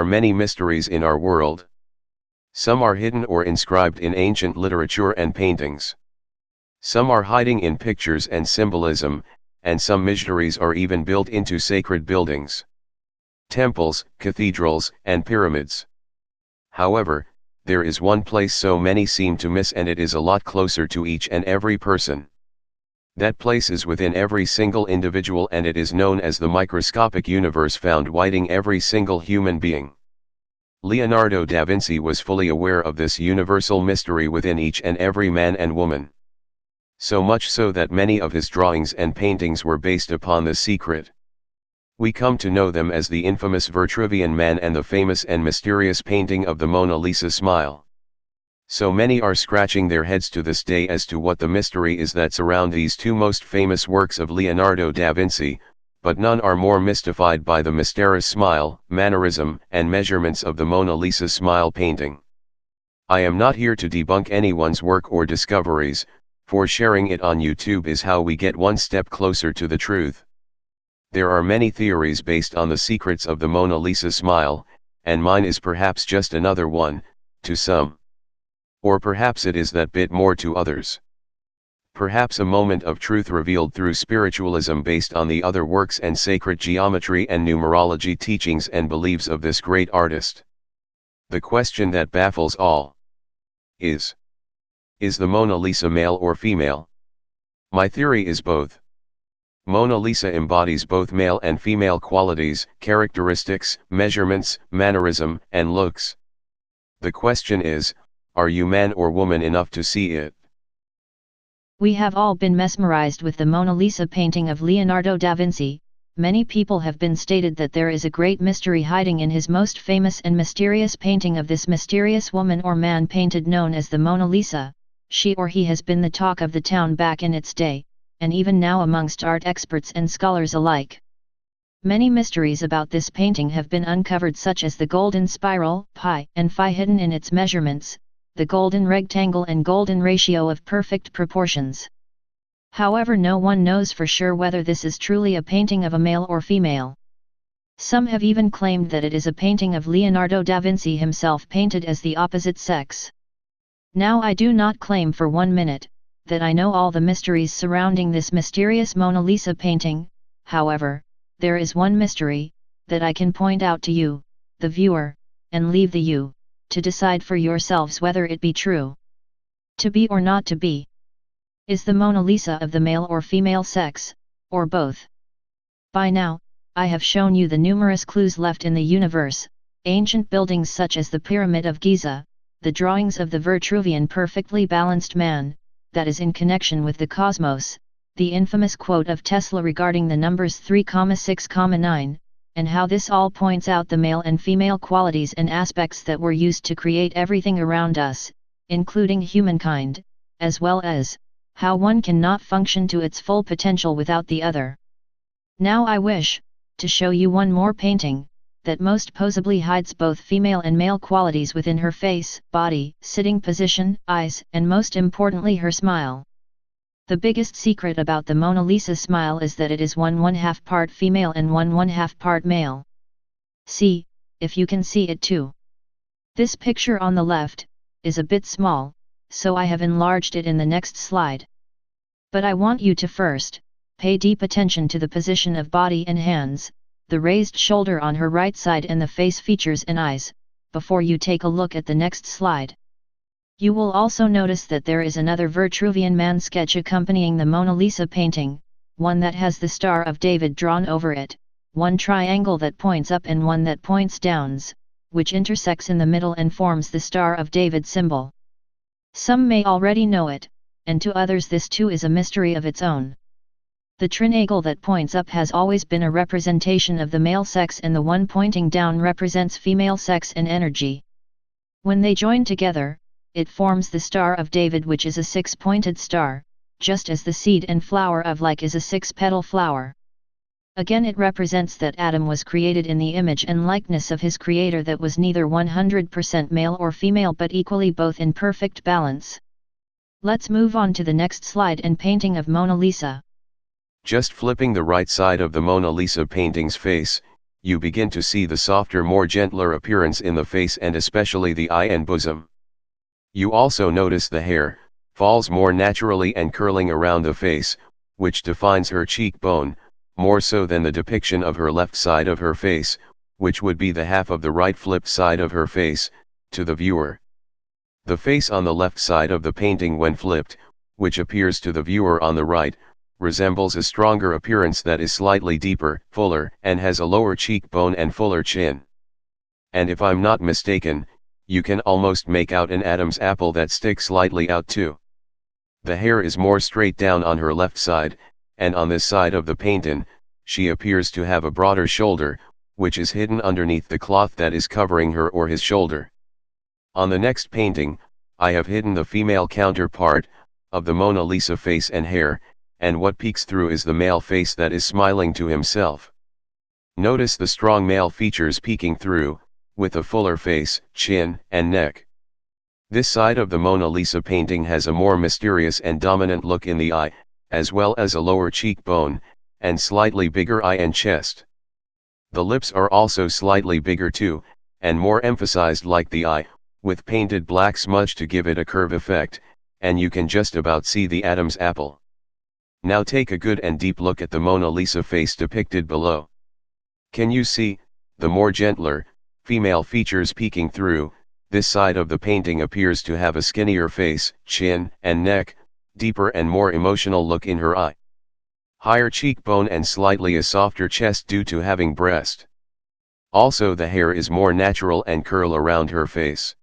are many mysteries in our world. Some are hidden or inscribed in ancient literature and paintings. Some are hiding in pictures and symbolism, and some mysteries are even built into sacred buildings. Temples, cathedrals, and pyramids. However, there is one place so many seem to miss, and it is a lot closer to each and every person. That place is within every single individual, and it is known as the microscopic universe found within every single human being. Leonardo da Vinci was fully aware of this universal mystery within each and every man and woman. So much so that many of his drawings and paintings were based upon this secret. We come to know them as the infamous Vitruvian Man and the famous and mysterious painting of the Mona Lisa smile. So many are scratching their heads to this day as to what the mystery is that surround these two most famous works of Leonardo da Vinci, but none are more mystified by the mysterious smile, mannerism, and measurements of the Mona Lisa smile painting. I am not here to debunk anyone's work or discoveries, for sharing it on YouTube is how we get one step closer to the truth. There are many theories based on the secrets of the Mona Lisa smile, and mine is perhaps just another one, to some. Or perhaps it is that bit more to others. Perhaps a moment of truth revealed through spiritualism based on the other works and sacred geometry and numerology teachings and beliefs of this great artist. The question that baffles all is the Mona Lisa male or female? My theory is both. Mona Lisa embodies both male and female qualities, characteristics, measurements, mannerism, and looks. The question is, are you man or woman enough to see it? We have all been mesmerized with the Mona Lisa painting of Leonardo da Vinci. Many people have been stated that there is a great mystery hiding in his most famous and mysterious painting of this mysterious woman or man painted known as the Mona Lisa. She or he has been the talk of the town back in its day, and even now amongst art experts and scholars alike. Many mysteries about this painting have been uncovered, such as the golden spiral, pi and phi hidden in its measurements, the golden rectangle and golden ratio of perfect proportions. However, no one knows for sure whether this is truly a painting of a male or female. Some have even claimed that it is a painting of Leonardo da Vinci himself painted as the opposite sex. Now, I do not claim for 1 minute that I know all the mysteries surrounding this mysterious Mona Lisa painting. However, there is one mystery that I can point out to you, the viewer, and leave the you to decide for yourselves whether it be true. To be or not to be. Is the Mona Lisa of the male or female sex, or both? By now, I have shown you the numerous clues left in the universe, ancient buildings such as the Pyramid of Giza, the drawings of the Vitruvian perfectly balanced man, that is in connection with the cosmos, the infamous quote of Tesla regarding the numbers 3,6,9, and how this all points out the male and female qualities and aspects that were used to create everything around us, including humankind, as well as how one cannot function to its full potential without the other. Now I wish to show you one more painting that most possibly hides both female and male qualities within her face, body, sitting position, eyes, and most importantly her smile. The biggest secret about the Mona Lisa smile is that it is 1/2 part female and 1/2 part male. See, if you can see it too. This picture on the left is a bit small, so I have enlarged it in the next slide. But I want you to first pay deep attention to the position of body and hands, the raised shoulder on her right side and the face features and eyes, before you take a look at the next slide. You will also notice that there is another Vitruvian man sketch accompanying the Mona Lisa painting, one that has the Star of David drawn over it, one triangle that points up and one that points downs, which intersects in the middle and forms the Star of David symbol. Some may already know it, and to others this too is a mystery of its own. The triangle that points up has always been a representation of the male sex, and the one pointing down represents female sex and energy. When they join together, it forms the Star of David, which is a 6-pointed star, just as the seed and flower of like is a 6-petal flower. Again, it represents that Adam was created in the image and likeness of his creator, that was neither 100% male or female but equally both in perfect balance. Let's move on to the next slide and painting of Mona Lisa. Just flipping the right side of the Mona Lisa painting's face, you begin to see the softer, more gentler appearance in the face and especially the eye and bosom. You also notice the hair falls more naturally and curling around the face, which defines her cheekbone, more so than the depiction of her left side of her face, which would be the half of the right flipped side of her face, to the viewer. The face on the left side of the painting when flipped, which appears to the viewer on the right, resembles a stronger appearance that is slightly deeper, fuller, and has a lower cheekbone and fuller chin. And if I'm not mistaken, you can almost make out an Adam's apple that sticks slightly out too. The hair is more straight down on her left side, and on this side of the painting, she appears to have a broader shoulder, which is hidden underneath the cloth that is covering her or his shoulder. On the next painting, I have hidden the female counterpart of the Mona Lisa face and hair, and what peeks through is the male face that is smiling to himself. Notice the strong male features peeking through, with a fuller face, chin, and neck. This side of the Mona Lisa painting has a more mysterious and dominant look in the eye, as well as a lower cheekbone, and slightly bigger eye and chest. The lips are also slightly bigger too, and more emphasized like the eye, with painted black smudge to give it a curve effect, and you can just about see the Adam's apple. Now take a good and deep look at the Mona Lisa face depicted below. Can you see the more gentler, female features peeking through? This side of the painting appears to have a skinnier face, chin, and neck, deeper and more emotional look in her eye. Higher cheekbone and slightly a softer chest due to having breast. Also the hair is more natural and curl around her face.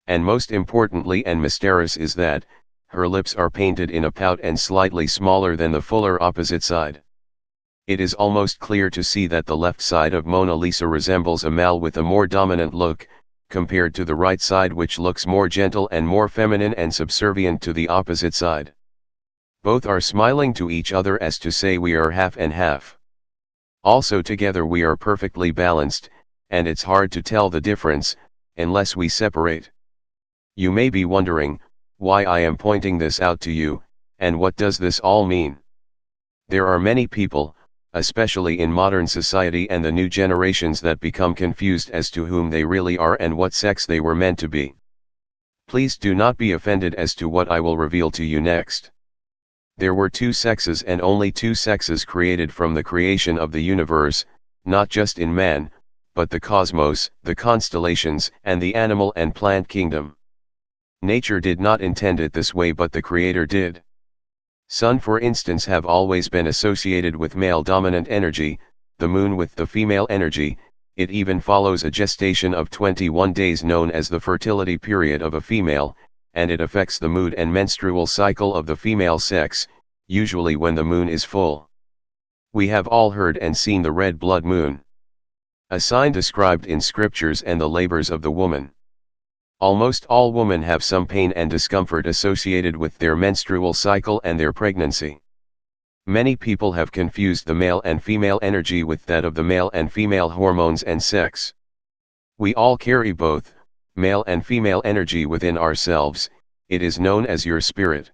And most importantly and mysterious is that, her lips are painted in a pout and slightly smaller than the fuller opposite side. It is almost clear to see that the left side of Mona Lisa resembles a male with a more dominant look, compared to the right side which looks more gentle and more feminine and subservient to the opposite side. Both are smiling to each other as to say we are half and half. Also together we are perfectly balanced, and it's hard to tell the difference, unless we separate. You may be wondering, why I am pointing this out to you, and what does this all mean? There are many people, especially in modern society and the new generations, that become confused as to whom they really are and what sex they were meant to be. Please do not be offended as to what I will reveal to you next. There were two sexes and only two sexes created from the creation of the universe, not just in man, but the cosmos, the constellations, and the animal and plant kingdom. Nature did not intend it this way, but the Creator did. Sun, for instance, have always been associated with male dominant energy, the moon with the female energy. It even follows a gestation of 21 days known as the fertility period of a female, and it affects the mood and menstrual cycle of the female sex, usually when the moon is full. We have all heard and seen the red blood moon, a sign described in scriptures, and the labors of the woman. Almost all women have some pain and discomfort associated with their menstrual cycle and their pregnancy. Many people have confused the male and female energy with that of the male and female hormones and sex. We all carry both, male and female energy within ourselves. It is known as your spirit.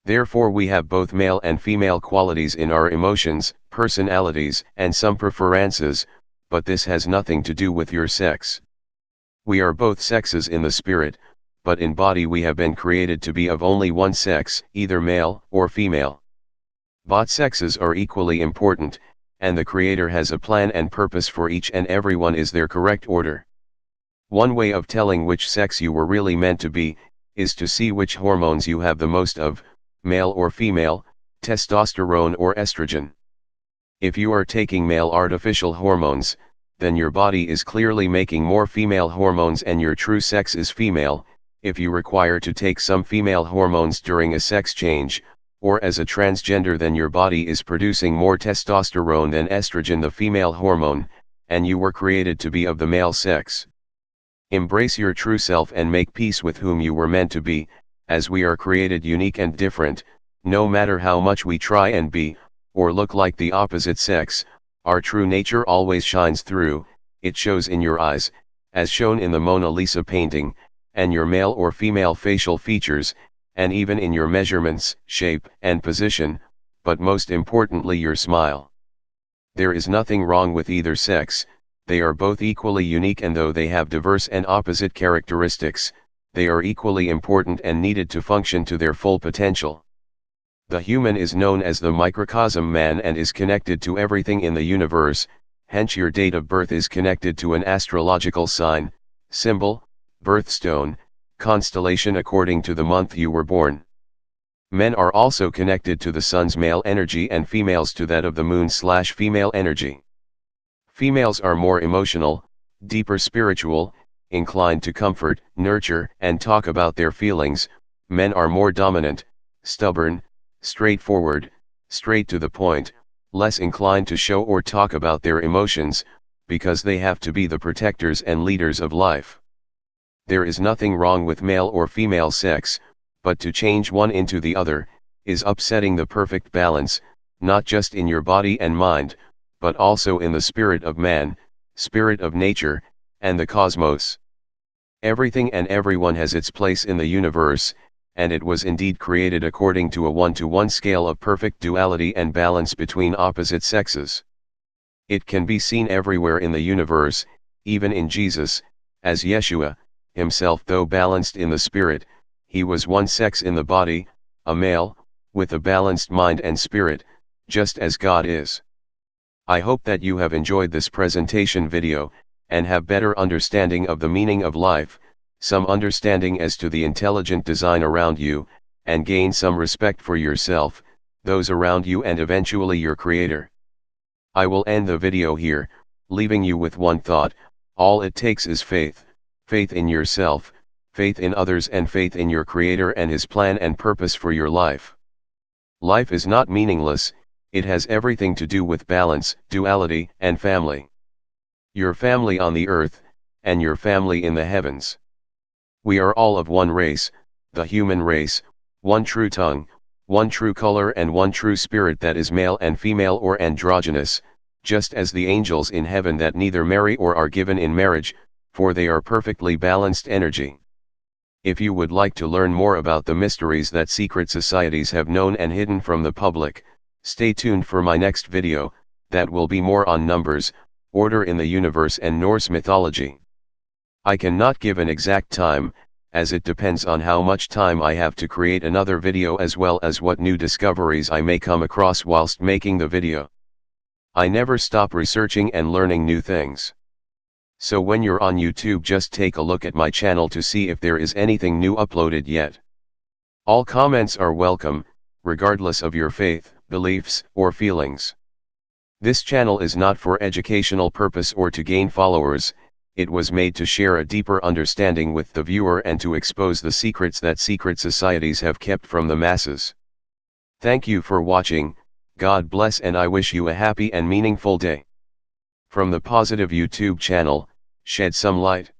Therefore we have both male and female qualities in our emotions, personalities, and some preferences, but this has nothing to do with your sex. We are both sexes in the spirit, but in body we have been created to be of only one sex, either male or female. Both sexes are equally important, and the Creator has a plan and purpose for each, and every one is their correct order. One way of telling which sex you were really meant to be, is to see which hormones you have the most of, male or female, testosterone or estrogen. If you are taking male artificial hormones, then your body is clearly making more female hormones and your true sex is female. If you require to take some female hormones during a sex change, or as a transgender, then your body is producing more testosterone than estrogen, the female hormone, and you were created to be of the male sex. Embrace your true self and make peace with whom you were meant to be, as we are created unique and different. No matter how much we try and be, or look like the opposite sex, our true nature always shines through. It shows in your eyes, as shown in the Mona Lisa painting, and your male or female facial features, and even in your measurements, shape, and position, but most importantly your smile. There is nothing wrong with either sex, they are both equally unique, and though they have diverse and opposite characteristics, they are equally important and needed to function to their full potential. The human is known as the microcosm man and is connected to everything in the universe, hence your date of birth is connected to an astrological sign, symbol, birthstone, constellation according to the month you were born. Men are also connected to the sun's male energy and females to that of the moon/female energy. Females are more emotional, deeper spiritual, inclined to comfort, nurture, and talk about their feelings. Men are more dominant, stubborn, straightforward, straight to the point, less inclined to show or talk about their emotions, because they have to be the protectors and leaders of life. There is nothing wrong with male or female sex, but to change one into the other, is upsetting the perfect balance, not just in your body and mind, but also in the spirit of man, spirit of nature, and the cosmos. Everything and everyone has its place in the universe, and it was indeed created according to a 1-to-1 scale of perfect duality and balance between opposite sexes. It can be seen everywhere in the universe, even in Jesus, as Yeshua, himself though balanced in the spirit, he was one sex in the body, a male, with a balanced mind and spirit, just as God is. I hope that you have enjoyed this presentation video, and have better understanding of the meaning of life, some understanding as to the intelligent design around you, and gain some respect for yourself, those around you, and eventually your Creator. I will end the video here, leaving you with one thought: all it takes is faith, faith in yourself, faith in others, and faith in your Creator and His plan and purpose for your life. Life is not meaningless, it has everything to do with balance, duality, and family. Your family on the earth, and your family in the heavens. We are all of one race, the human race, one true tongue, one true color, and one true spirit that is male and female or androgynous, just as the angels in heaven that neither marry or are given in marriage, for they are perfectly balanced energy. If you would like to learn more about the mysteries that secret societies have known and hidden from the public, stay tuned for my next video, that will be more on numbers, order in the universe, and Norse mythology. I cannot give an exact time, as it depends on how much time I have to create another video, as well as what new discoveries I may come across whilst making the video. I never stop researching and learning new things. So when you're on YouTube, just take a look at my channel to see if there is anything new uploaded yet. All comments are welcome, regardless of your faith, beliefs, or feelings. This channel is not for educational purpose or to gain followers. It was made to share a deeper understanding with the viewer and to expose the secrets that secret societies have kept from the masses. Thank you for watching, God bless, and I wish you a happy and meaningful day. From the Positive YouTube channel, shed some light.